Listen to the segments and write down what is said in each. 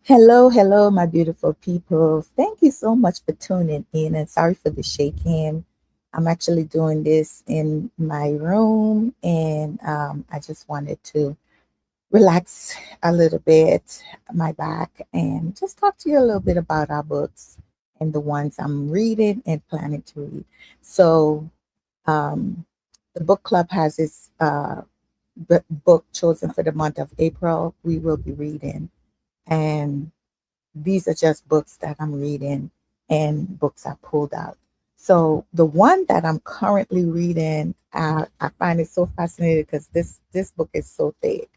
Hello, hello, my beautiful people. Thank you so much for tuning in, and sorry for the shaking. I'm actually doing this in my room, and I just wanted to relax a little bit, my back, and just talk to you a little bit about our books and the ones I'm reading and planning to read. So, um, the book club has its book chosen for the month of April. We will be reading, and these are just books that I'm reading and books I pulled out. So the one that I'm currently reading, I find it so fascinating because this book is so thick,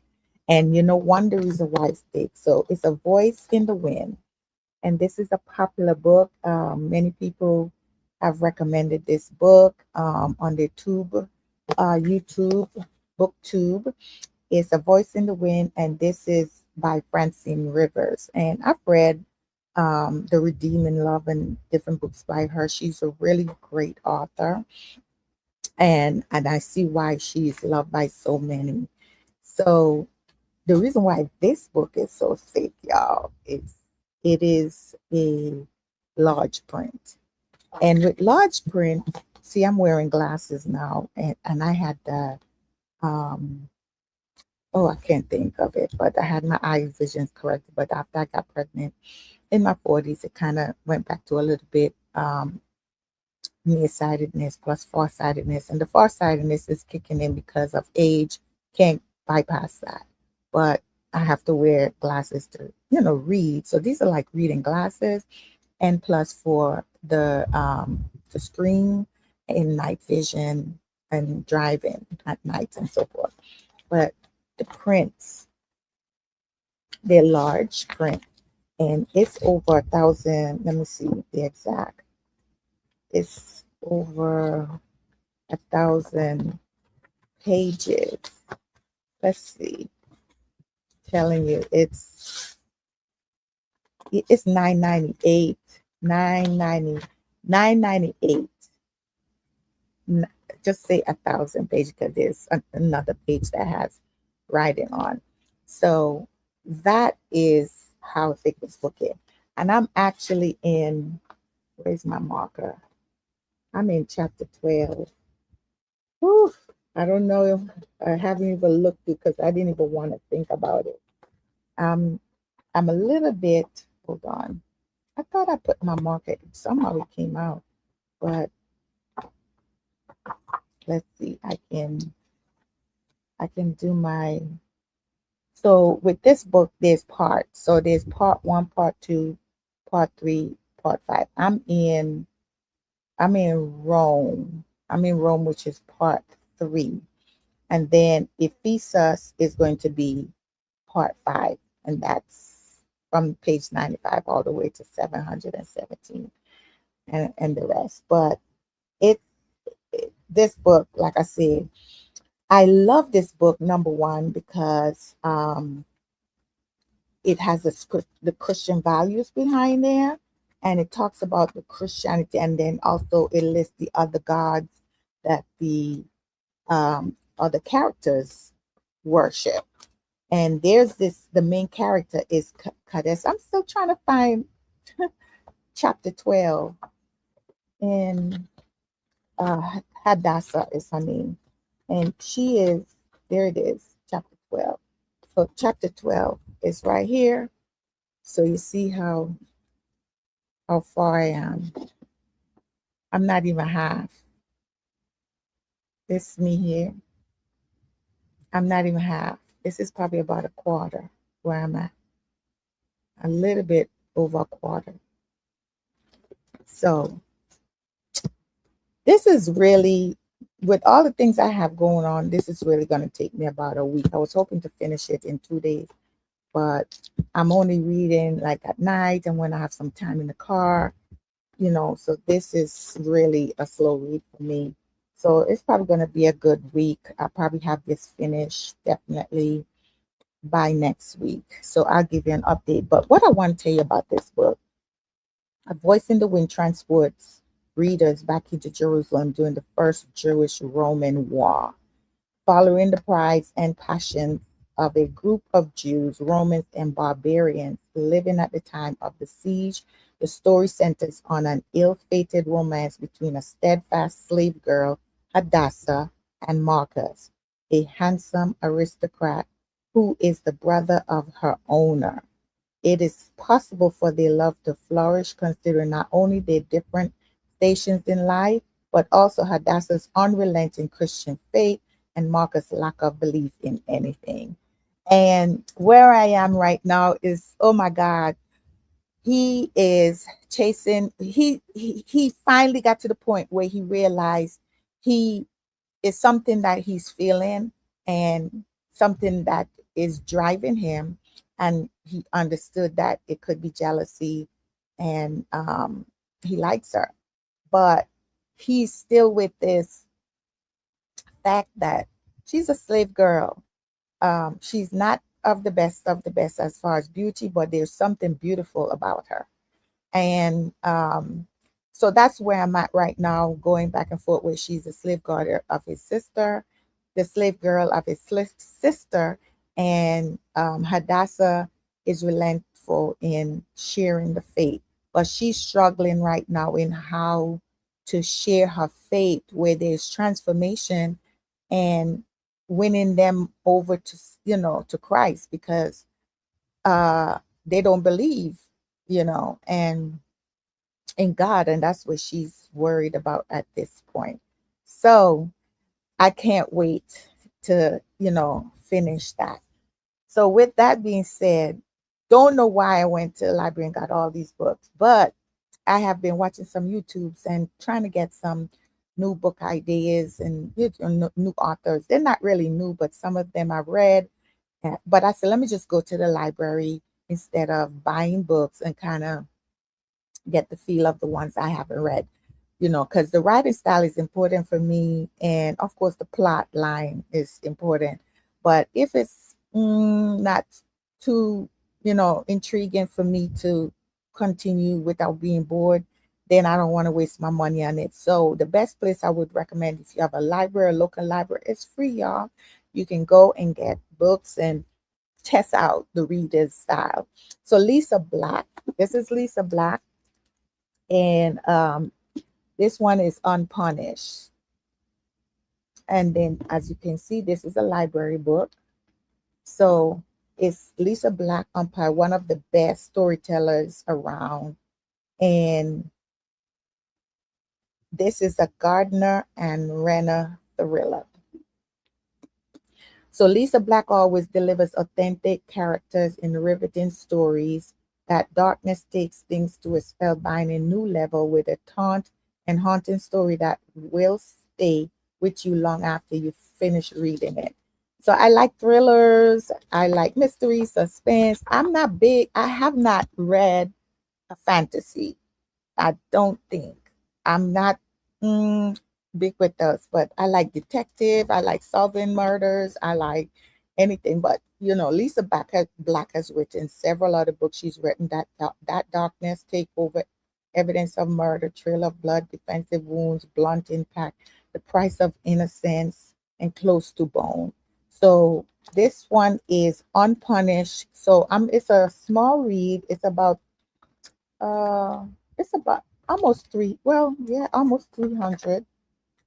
and one the reason why it's thick. So it's A Voice in the Wind, and this is a popular book. Many people have recommended this book on their YouTube, BookTube. It's A Voice in the Wind, and this is by Francine Rivers. And I've read The Redeeming Love and different books by her. She's a really great author, and I see why she's loved by so many. So the reason why this book is so thick, y'all, is it is a large print. And with large print, see, I'm wearing glasses now, and I had the oh, I can't think of it, but I had my eye visions corrected. But after I got pregnant in my 40s, it kind of went back to a little bit nearsightedness plus farsightedness. And the farsightedness is kicking in because of age. Can't bypass that. But I have to wear glasses to, read. So these are like reading glasses, and plus for the screen and night vision and driving at night and so forth. But the prints, they're large print, and it's over 1,000. Let me see the exact. It's over 1,000 pages. Let's see. Telling you, it's 9.98. 9.90. 9.98. Just say 1,000 pages because there's another page that has writing on. So that is how thick this book is. And I'm actually in, where's my marker? I'm in chapter 12. Whew, I don't know. I haven't even looked because I didn't even want to think about it. I'm a little bit, hold on. I thought I put my marker, somehow it came out. But let's see, I can do my, so with this book, there's parts. So there's part one, part two, part three, part five. I'm in Rome. I'm in Rome, which is part three. And then Ephesus is going to be part five. And that's from page 95 all the way to 717 and the rest. But this book, like I said, I love this book, number one, because it has the Christian values behind there, and it talks about the Christianity, and then also it lists the other gods that the other characters worship. And there's the main character is Kadesh. I'm still trying to find chapter 12, and Hadassah is her name, and she is, there it is, chapter 12. So chapter 12 is right here. So you see how far I am. I'm not even half. This is me here. I'm not even half. This is probably about a quarter where I'm at. A little bit over a quarter. So this is really, with all the things I have going on, this is really going to take me about a week. I was hoping to finish it in 2 days, but I'm only reading like at night and when I have some time in the car, so this is really a slow read for me. So it's probably going to be a good week. I'll probably have this finished definitely by next week. So I'll give you an update. But what I want to tell you about this book, A Voice in the Wind transports readers back into Jerusalem during the First Jewish-Roman War, following the prides and passions of a group of Jews, Romans, and barbarians living at the time of the siege. The story centers on an ill-fated romance between a steadfast slave girl, Hadassah, and Marcus, a handsome aristocrat who is the brother of her owner. It is possible for their love to flourish considering not only their different stations in life, but also Hadassah's unrelenting Christian faith and Marcus' lack of belief in anything. And where I am right now is, oh my God, he is chasing, he finally got to the point where he realized he is something that he's feeling and something that is driving him. And he understood that it could be jealousy and he likes her. But he's still with this fact that she's a slave girl. She's not of the best as far as beauty, but there's something beautiful about her. And so that's where I'm at right now, going back and forth where she's a slave girl of his sister, the slave girl of his sister, and Hadassah is relentless in sharing the faith. But she's struggling right now in how to share her faith where there's transformation and winning them over to, to Christ because they don't believe, and in God, and that's what she's worried about at this point. So I can't wait to, finish that. So with that being said, don't know why I went to the library and got all these books, but I have been watching some YouTubes and trying to get some new book ideas and new authors. They're not really new, but some of them I've read. But I said, let me just go to the library instead of buying books and kind of get the feel of the ones I haven't read, because the writing style is important for me. And of course, the plot line is important. But if it's not too, intriguing for me to continue without being bored, then I don't want to waste my money on it. So the best place I would recommend if you have a library, a local library, it's free, y'all. You can go and get books and test out the reader's style. So Lisa Black, this is Lisa Black. And this one is Unpunished. And then, as you can see, this is a library book. So it's Lisa Black Umpire, one of the best storytellers around. And this is a Gardner and Renner thriller. So Lisa Black always delivers authentic characters in riveting stories. That darkness takes things to a spellbinding new level with a taunt and haunting story that will stay with you long after you finish reading it. So I like thrillers. I like mystery, suspense. I'm not big. I have not read a fantasy. I don't think. I'm not big with those, but I like detective. I like solving murders. I like anything. But Lisa Black has written several other books. She's written that darkness take over, evidence of murder, trail of blood, defensive wounds, blunt impact, the price of innocence, and close to bone. So this one is Unpunished. So it's a small read. Uh it's about almost almost 300.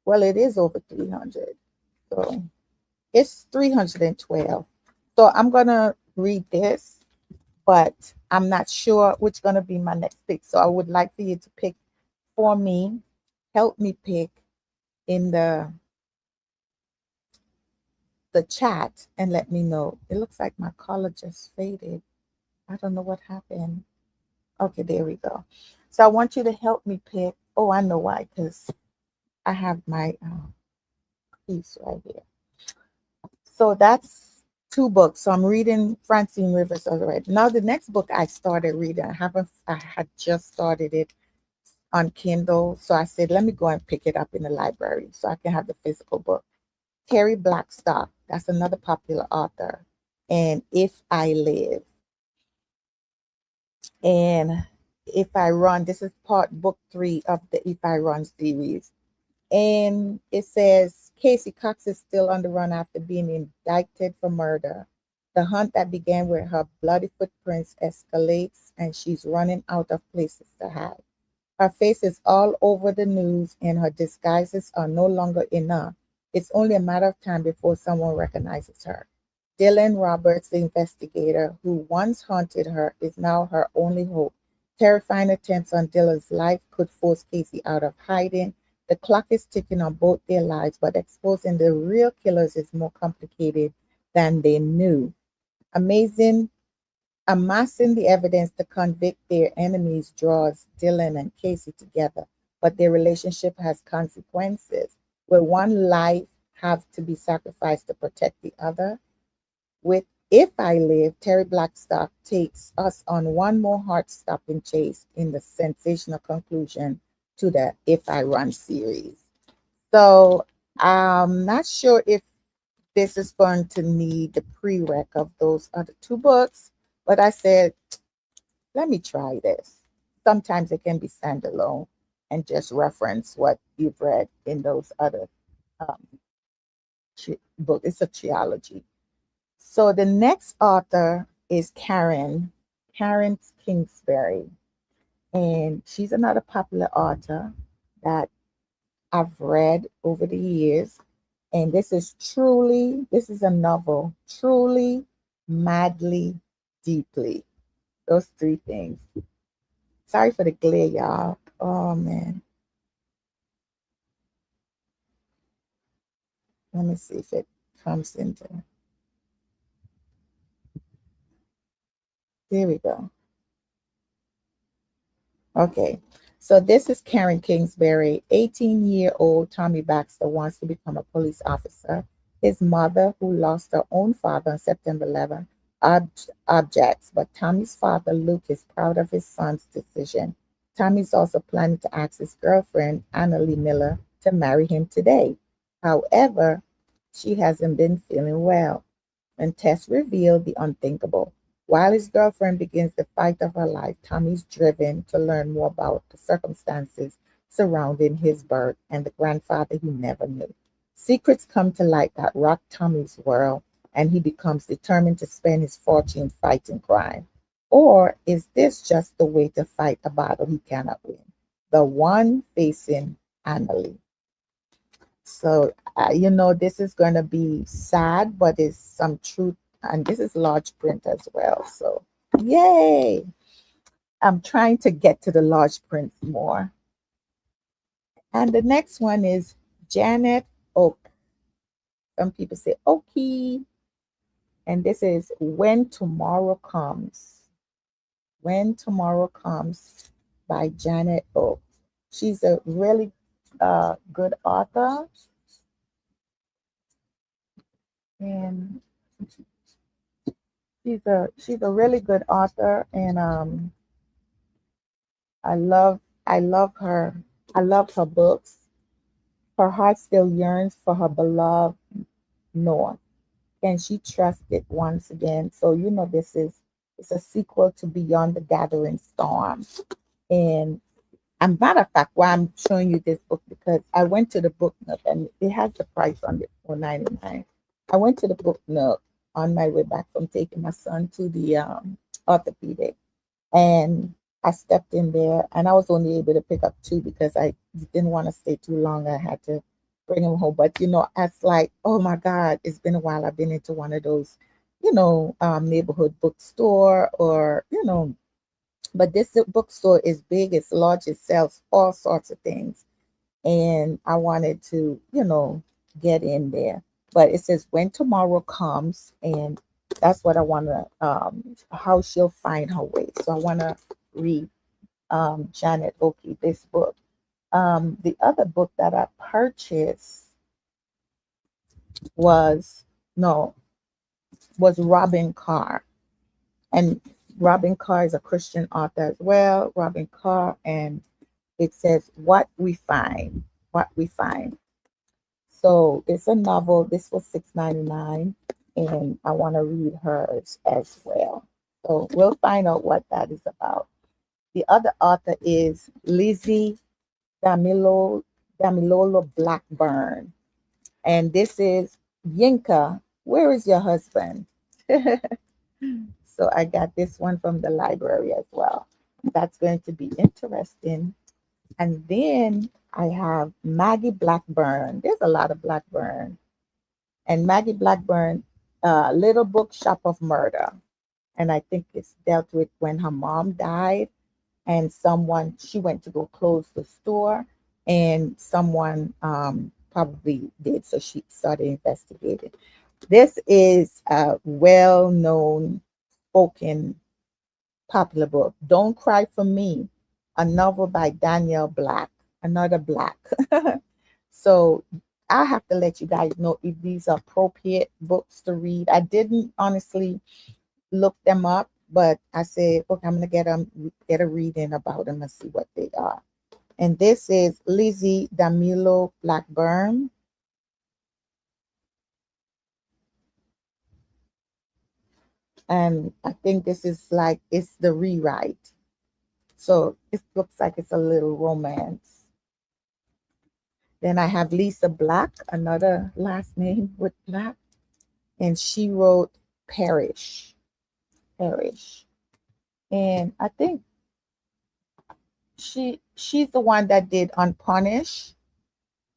Well, it is over 300. So it's 312. So I'm going to read this, but I'm not sure which going to be my next pick. So I would like for you to pick for me, help me pick in the chat and let me know. It looks like my color just faded. I don't know what happened. Okay, there we go. So I want you to help me pick. Oh, I know why, because I have my piece right here. So that's two books. So I'm reading Francine Rivers already. Now the next book I started reading, I had just started it on Kindle. So I said, let me go and pick it up in the library so I can have the physical book. Terry Blackstock, that's another popular author. And If I Live. And If I Run, this is book 3 of the If I Run series. And it says Casey Cox is still on the run after being indicted for murder. The hunt that began with her bloody footprints escalates, and she's running out of places to hide. Her face is all over the news, and her disguises are no longer enough. It's only a matter of time before someone recognizes her. Dylan Roberts, the investigator who once haunted her, is now her only hope. Terrifying attempts on Dylan's life could force Casey out of hiding. The clock is ticking on both their lives, but exposing the real killers is more complicated than they knew. Amazing Amassing the evidence to convict their enemies draws Dylan and Casey together, but their relationship has consequences. Will one life have to be sacrificed to protect the other? With If I Live, Terry Blackstock takes us on one more heart stopping chase in the sensational conclusion to the If I Run series. So I'm not sure if this is going to need the prereq of those other two books, but I said, let me try this. Sometimes it can be standalone and just reference what you've read in those other um, books. It's a trilogy. So the next author is Karen Kingsbury, and she's another popular author that I've read over the years. And this is a novel, truly, madly, deeply. Those three things. Sorry for the glare, y'all. Oh man. Let me see if it comes into. There we go. Okay. So this is Karen Kingsbury. 18-year-old Tommy Baxter wants to become a police officer. His mother, who lost her own father on September 11th, objects, but Tommy's father, Luke, is proud of his son's decision. Tommy's also planning to ask his girlfriend, Annalie Miller, to marry him today. However, she hasn't been feeling well, and tests reveal the unthinkable. While his girlfriend begins the fight of her life, Tommy's driven to learn more about the circumstances surrounding his birth and the grandfather he never knew. Secrets come to light that rock Tommy's world, and he becomes determined to spend his fortune fighting crime. Or is this just the way to fight a battle he cannot win? The one facing Annalie. So, this is going to be sad, but it's some truth. And this is large print as well. So, yay. I'm trying to get to the large print more. And the next one is Janet Oak. Some people say Okie. And this is When Tomorrow Comes. When Tomorrow Comes by Janet Oak. She's a really good author. And she's a really good author, and I love her. I love her books. Her heart still yearns for her beloved North. Can she trust it once again? So it's a sequel to Beyond the Gathering Storm. And matter of fact, why I'm showing you this book, because I went to the book nook and it has the price on it for $4.99. I went to the book nook on my way back from taking my son to the orthopedic, and I stepped in there, and I was only able to pick up two because I didn't want to stay too long. I had to bring him home. But it's like, oh my God, it's been a while. I've been into one of those, neighborhood bookstore, or but this bookstore is big, it's large, it sells all sorts of things. And I wanted to, get in there. But it says When Tomorrow Comes, and that's what I want to, how she'll find her way. So I want to read Janet Oakey, this book. The other book that I purchased was, no, was Robin Carr. And Robin Carr is a Christian author as well. Robin Carr, and it says What We Find. What We Find. So it's a novel. This was $6.99, and I want to read hers as well. So we'll find out what that is about. The other author is Lizzie Damilolo Blackburn, and this is Yinka. Where is your husband? So I got this one from the library as well. That's going to be interesting. And then I have Maggie Blackburn. There's a lot of Blackburn. And Maggie Blackburn, Little Book Shop of Murder. And I think it's dealt with when her mom died and someone, she went to go close the store and someone probably did. So she started investigating. This is a well known spoken popular book. Don't Cry for Me, a novel by Danielle Black, another Black. So I have to let you guys know if these are appropriate books to read. I didn't honestly look them up, but I said, okay, I'm gonna get a reading about them and see what they are. And this is Lizzie Damilo Blackburn. And I think this is like it's the rewrite. So it looks like it's a little romance. Then I have Lisa Black, another last name with Black, and she wrote Perish. Perish. And I think she's the one that did Unpunished.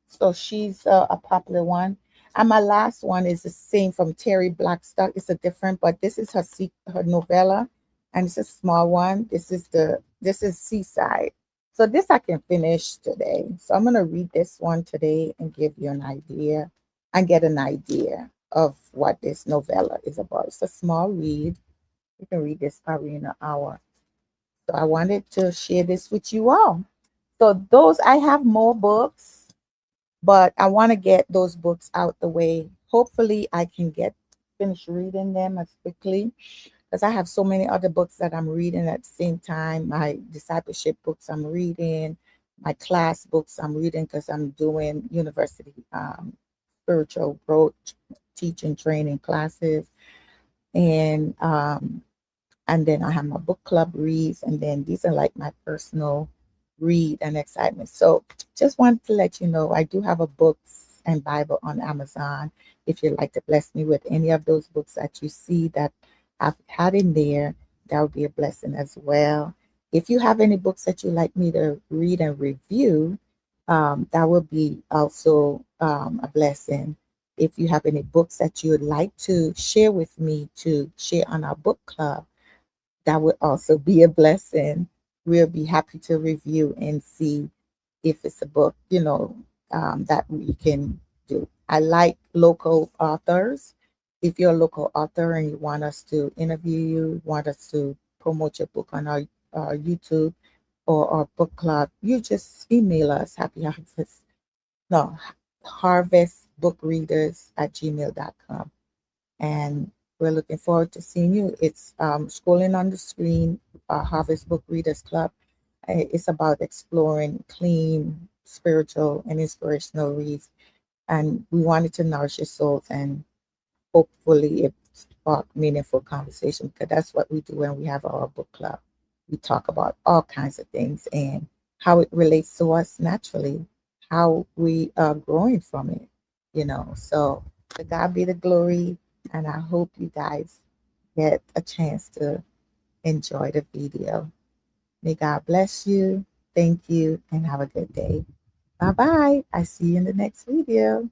So she's a popular one. And my last one is the same from Terry Blackstock. It's a different, but this is her novella, and it's a small one. This is Seaside. So this I can finish today. So I'm gonna read this one today and give you an idea and get an idea of what this novella is about. It's a small read. You can read this probably in an hour. So I wanted to share this with you all. So those I have more books, but I want to get those books out the way. Hopefully, I can get finish reading them as quickly because I have so many other books that I'm reading at the same time. My discipleship books I'm reading, my class books I'm reading because I'm doing university spiritual growth teaching training classes, and then I have my book club reads, and then these are like my personal read and excitement. So just wanted to let you know I do have a books and Bible on Amazon. If you'd like to bless me with any of those books that you see that I've had in there, that would be a blessing as well. If you have any books that you'd like me to read and review, that would be also a blessing. If you have any books that you would like to share with me to share on our book club, that would also be a blessing. We'll be happy to review and see if it's a book, that we can do. I like local authors. If you're a local author and you want us to interview you, want us to promote your book on our YouTube or our book club, you just email us, happy harvest, no, harvestbookreaders@gmail.com. And we're looking forward to seeing you. It's scrolling on the screen, Harvest Book Readers Club. It's about exploring clean, spiritual, and inspirational reads. And we wanted to nourish your souls and hopefully it spark meaningful conversation because that's what we do when we have our book club. We talk about all kinds of things and how it relates to us naturally, how we are growing. So to God be the glory, and I hope you guys get a chance to enjoy the video. May God bless you. Thank you and have a good day. Bye bye. I see you in the next video.